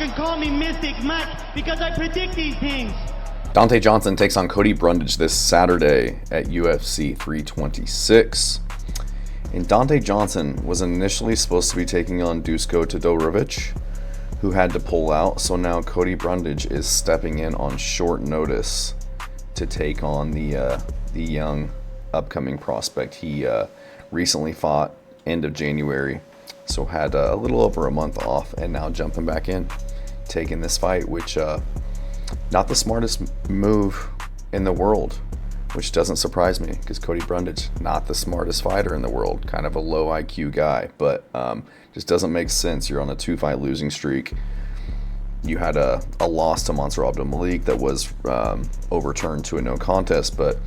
can call me Mystic Mike because I predict these things. Donte Johnson takes on Cody Brundage this Saturday at UFC 326. And Donte Johnson was initially supposed to be taking on Duško Todorović, who had to pull out. So now Cody Brundage is stepping in on short notice to take on the young upcoming prospect. He recently fought end of January, so had a little over a month off, and now jumping back in, taking this fight, which not the smartest move in the world, which doesn't surprise me because Cody Brundage, not the smartest fighter in the world, kind of a low IQ guy, but just doesn't make sense. You're on a 2-fight losing streak. You had a loss to Mansour Abdulmalik that was overturned to a no contest, but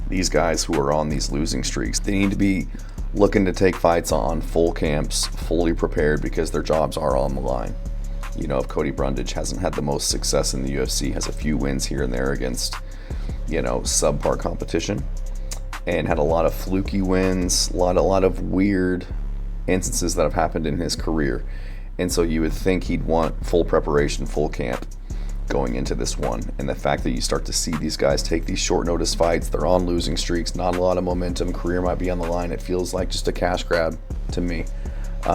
these guys who are on these losing streaks, they need to be looking to take fights on full camps, fully prepared, because their jobs are on the line. You know, if Cody Brundage hasn't had the most success in the UFC, has a few wins here and there against, you know, subpar competition, and had a lot of fluky wins, a lot of weird instances that have happened in his career. And so you would think he'd want full preparation, full camp going into this one. And the fact that you start to see these guys take these short notice fights, they're on losing streaks, not a lot of momentum, career might be on the line. It feels like just a cash grab to me.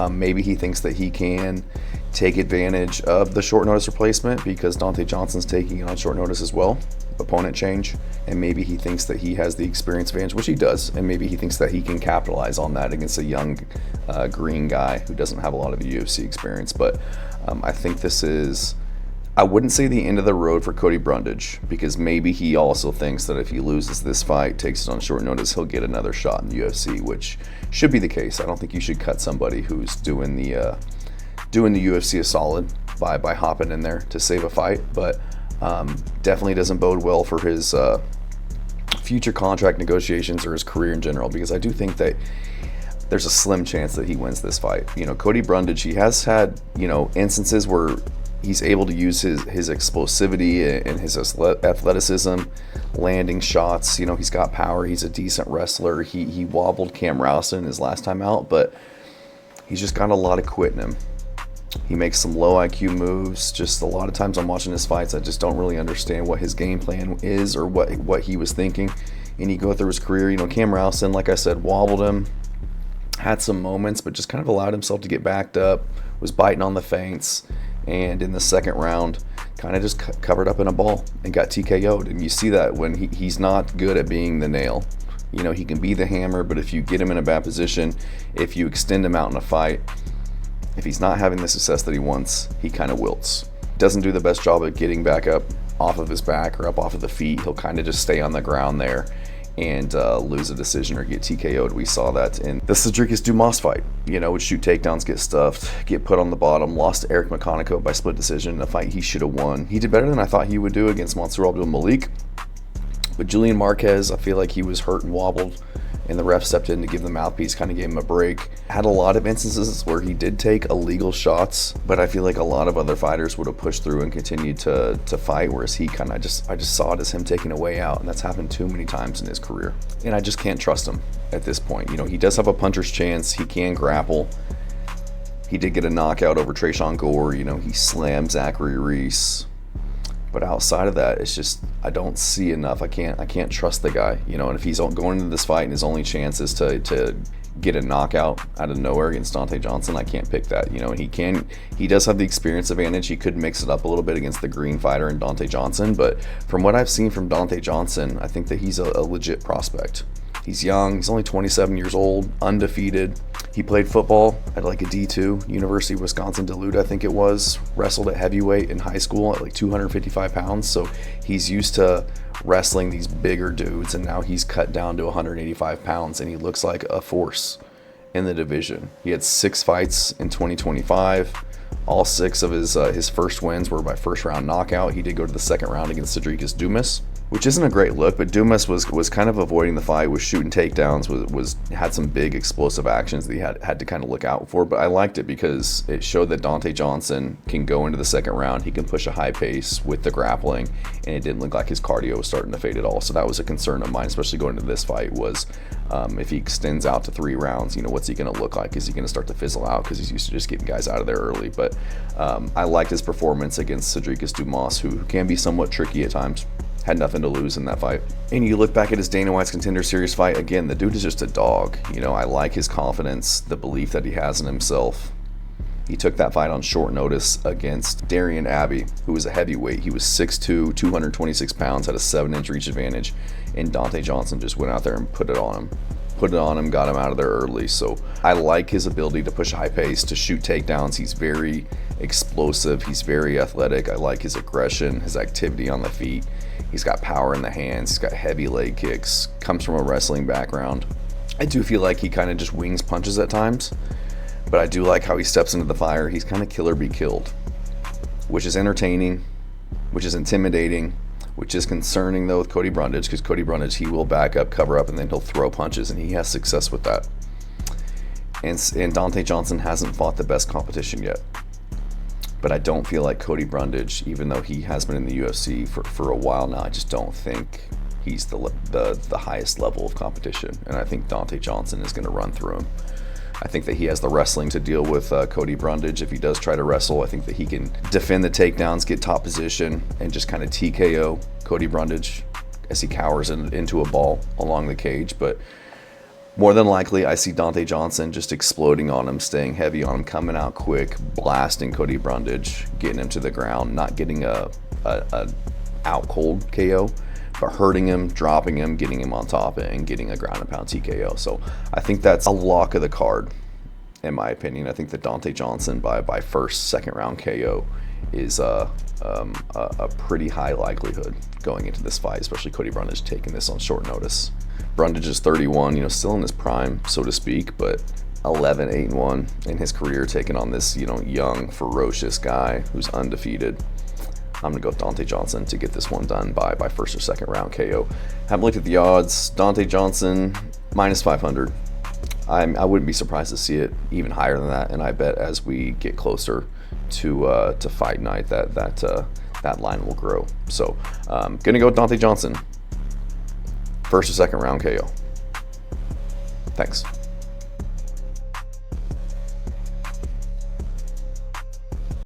Maybe he thinks that he can take advantage of the short notice replacement because Donte Johnson's taking it on short notice as well, opponent change, and maybe he thinks that he has the experience advantage, which he does, and maybe he thinks that he can capitalize on that against a young green guy who doesn't have a lot of UFC experience. But I think this is, I wouldn't say the end of the road for Cody Brundage, because maybe he also thinks that if he loses this fight, takes it on short notice, he'll get another shot in the UFC, which should be the case. I don't think you should cut somebody who's doing the UFC a solid by hopping in there to save a fight, but definitely doesn't bode well for his future contract negotiations or his career in general, because I do think that there's a slim chance that he wins this fight. You know, Cody Brundage, he has had, you know, instances where he's able to use his explosivity and his athleticism, landing shots. You know, he's got power. He's a decent wrestler. He wobbled Cam Rowson his last time out, but he's just got a lot of quit in him. He makes some low IQ moves. Just a lot of times I'm watching his fights, I just don't really understand what his game plan is or what he was thinking. And you go through his career, you know, Cam Rowson, like I said, wobbled him, had some moments, but just kind of allowed himself to get backed up, was biting on the feints, and in the second round kind of just covered up in a ball and got TKO'd. And you see that when he's not good at being the nail. You know, he can be the hammer, but if you get him in a bad position, if you extend him out in a fight, if he's not having the success that he wants, he kind of wilts. Doesn't do the best job of getting back up off of his back or up off of the feet. He'll kind of just stay on the ground there and lose a decision or get TKO'd. We saw that in the Sedriques Dumas fight. You know, would shoot takedowns, get stuffed, get put on the bottom, lost to Eric McConaughey by split decision in a fight he should have won. He did better than I thought he would do against Mansour Abdulmalik. But Julian Marquez, I feel like he was hurt and wobbled, and the ref stepped in to give the mouthpiece, kind of gave him a break. Had a lot of instances where he did take illegal shots, but I feel like a lot of other fighters would have pushed through and continued to fight, whereas he kind of I just saw it as him taking a way out, and that's happened too many times in his career. And I just can't trust him at this point. You know, he does have a puncher's chance. He can grapple. He did get a knockout over Trayshawn Gore. You know, he slammed Zachary Reese. But outside of that, it's just, I don't see enough. I can't trust the guy, you know. And if he's going into this fight and his only chance is to get a knockout out of nowhere against Donte Johnson, I can't pick that, you know. And he does have the experience advantage. He could mix it up a little bit against the green fighter and Donte Johnson. But from what I've seen from Donte Johnson, I think that he's a legit prospect. He's young. He's only 27 years old, undefeated. He played football at like a D2, University of Wisconsin-Duluth, I think it was. Wrestled at heavyweight in high school at like 255 pounds. So he's used to wrestling these bigger dudes, and now he's cut down to 185 pounds, and he looks like a force in the division. He had 6 fights in 2025. All 6 of his first wins were by first round knockout. He did go to the second round against Sedriques Dumas. which isn't a great look, but Dumas was kind of avoiding the fight, was shooting takedowns, had some big explosive actions that he had to kind of look out for. But I liked it because it showed that Donte Johnson can go into the second round, he can push a high pace with the grappling, and it didn't look like his cardio was starting to fade at all. So that was a concern of mine, especially going into this fight, was if he extends out to 3 rounds, what's he going to look like? Is he going to start to fizzle out because he's used to just getting guys out of there early? But I liked his performance against Sedriques Dumas, who can be somewhat tricky at times. Had nothing to lose in that fight. And you look back at his Dana White's Contender Series fight, again, the dude is just a dog. I like his confidence, the belief that he has in himself. He took that fight on short notice against Darian Abbey, who was a heavyweight. He was 6'2", 226 pounds, had a 7-inch reach advantage, and Donte Johnson just went out there and put it on him. Got him out of there early. So I like his ability to push a high pace, to shoot takedowns. He's very explosive. He's very athletic. I like his aggression, his activity on the feet. He's got power in the hands. He's got heavy leg kicks. Comes from a wrestling background. I do feel like he kind of just wings punches at times, but I do like how he steps into the fire. He's kind of kill or be killed, which is entertaining, which is intimidating, which is concerning though with Cody Brundage, because Cody Brundage, he will back up, cover up, and then he'll throw punches, and he has success with that. And Donte Johnson hasn't fought the best competition yet. But I don't feel like Cody Brundage, even though he has been in the UFC for a while now, I just don't think he's the highest level of competition. And I think Donte Johnson is going to run through him. I think that he has the wrestling to deal with Cody Brundage if he does try to wrestle. I think that he can defend the takedowns, get top position, and just kind of TKO Cody Brundage as he cowers into a ball along the cage. But more than likely, I see Donte Johnson just exploding on him, staying heavy on him, coming out quick, blasting Cody Brundage, getting him to the ground, not getting a out cold KO, but hurting him, dropping him, getting him on top, and getting a ground and pound TKO. So I think that's a lock of the card, in my opinion. I think that Donte Johnson by first, second round KO is a pretty high likelihood going into this fight, especially Cody Brundage taking this on short notice. Brundage is 31, still in his prime, so to speak, but 11-8-1 in his career, taking on this, young, ferocious guy who's undefeated. I'm going to go with Donte Johnson to get this one done by first or second round KO. Haven't looked at the odds. Donte Johnson, minus 500. I wouldn't be surprised to see it even higher than that, and I bet as we get closer to fight night that line will grow. So going to go with Donte Johnson. First or second round KO. Thanks.